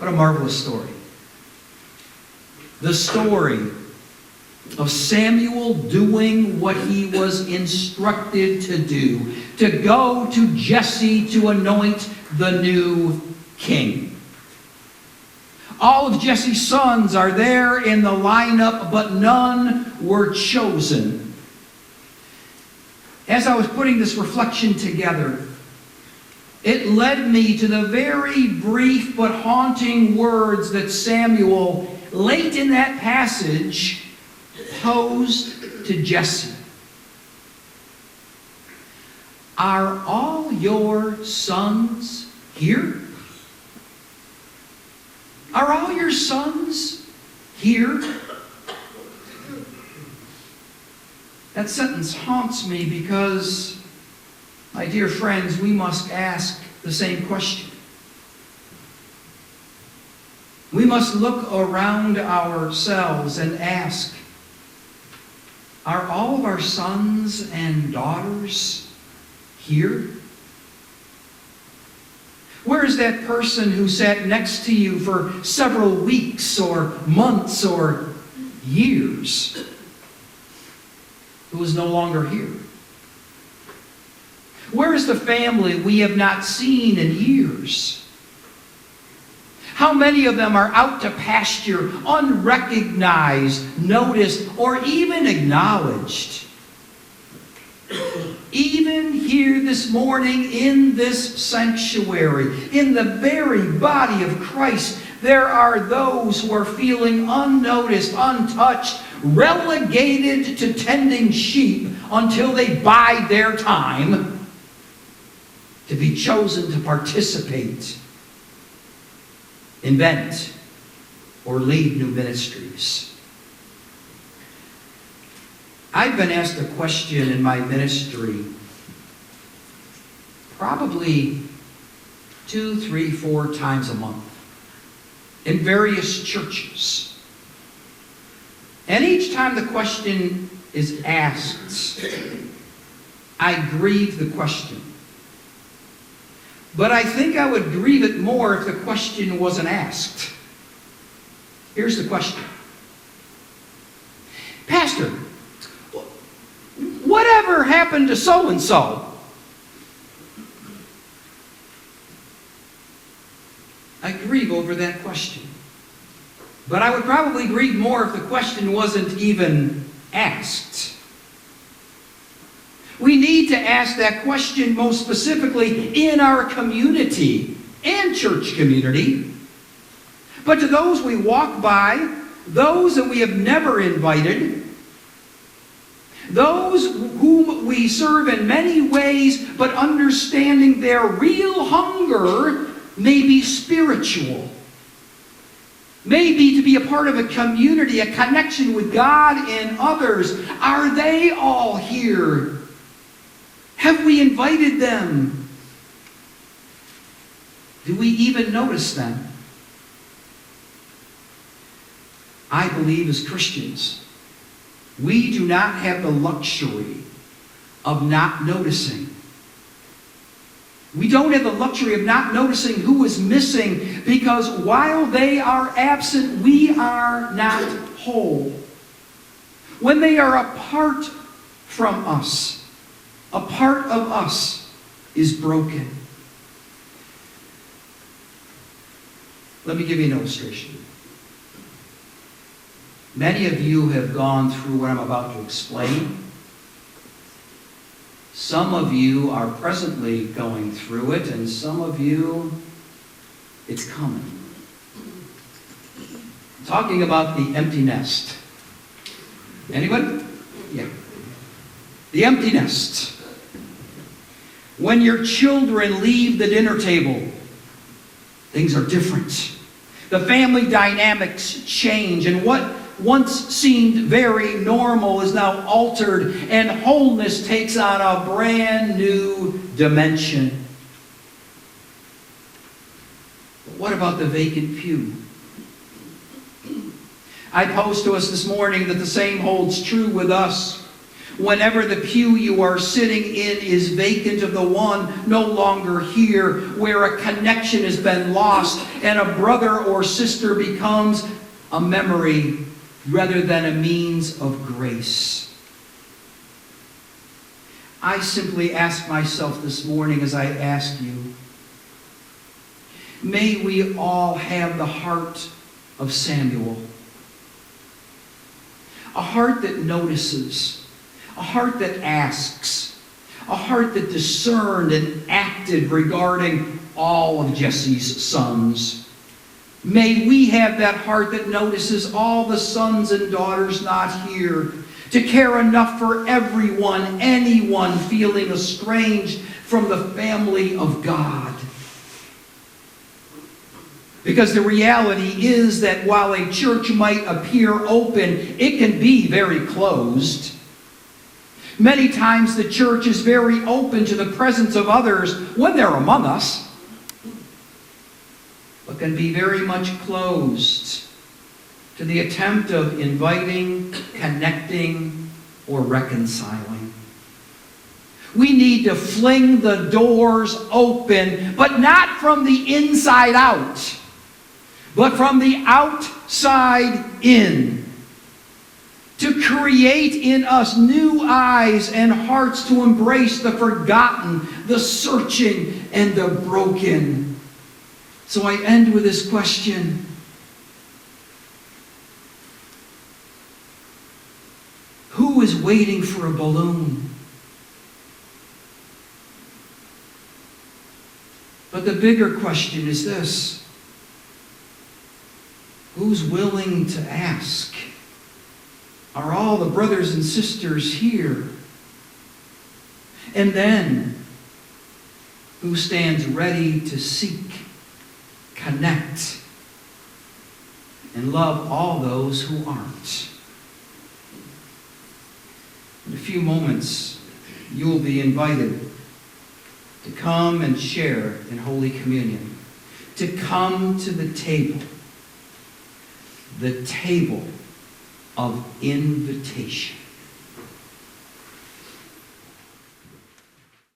What a marvelous story. The story of Samuel doing what he was instructed to do, to go to Jesse to anoint the new king. All of Jesse's sons are there in the lineup, but none were chosen. As I was putting this reflection together, it led me to the very brief but haunting words that Samuel, late in that passage, posed to Jesse. Are all your sons here? Are all your sons here? That sentence haunts me because, my dear friends, we must ask the same question. We must look around ourselves and ask, are all of our sons and daughters here? Where is that person who sat next to you for several weeks or months or years who is no longer here? Where is the family we have not seen in years? How many of them are out to pasture, unrecognized, noticed, or even acknowledged? Even here this morning in this sanctuary, in the very body of Christ, there are those who are feeling unnoticed, untouched, relegated to tending sheep until they bide their time to be chosen to participate, invent, or lead new ministries. I've been asked a question in my ministry probably 2, 3, 4 times a month in various churches. And each time the question is asked, I grieve the question. But I think I would grieve it more if the question wasn't asked. Here's the question. Pastor, whatever happened to so-and-so? I grieve over that question. But I would probably grieve more if the question wasn't even asked. We need to ask that question most specifically in our community and church community. But to those we walk by, those that we have never invited, those whom we serve in many ways, but understanding their real hunger may be spiritual, maybe to be a part of a community, a connection with God and others. Are they all here? Have we invited them? Do we even notice them? I believe as Christians, we do not have the luxury of not noticing. We don't have the luxury of not noticing who is missing, because while they are absent, we are not whole. When they are apart from us, a part of us is broken. Let me give you an illustration. Many of you have gone through what I'm about to explain. Some of you are presently going through it, and some of you, it's coming. I'm talking about the empty nest. Anybody? Yeah. The empty nest. When your children leave the dinner table, things are different. The family dynamics change, and what once seemed very normal is now altered, and wholeness takes on a brand new dimension. But what about the vacant pew? I posed to us this morning that the same holds true with us. Whenever the pew you are sitting in is vacant of the one no longer here, where a connection has been lost and a brother or sister becomes a memory rather than a means of grace. I simply ask myself this morning as I ask you, may we all have the heart of Samuel. A heart that notices, a heart that asks, a heart that discerned and acted regarding all of Jesse's sons. May we have that heart that notices all the sons and daughters not here, to care enough for everyone, anyone feeling estranged from the family of God. Because the reality is that while a church might appear open, it can be very closed. Many times the church is very open to the presence of others when they're among us, but can be very much closed to the attempt of inviting, connecting, or reconciling. We need to fling the doors open, but not from the inside out, but from the outside in, to create in us new eyes and hearts to embrace the forgotten, the searching, and the broken. So I end with this question. Who is waiting for a balloon? But the bigger question is this. Who's willing to ask? Are all the brothers and sisters here? And then, who stands ready to seek, connect, and love all those who aren't? In a few moments, you will be invited to come and share in Holy Communion, to come to the table of invitation.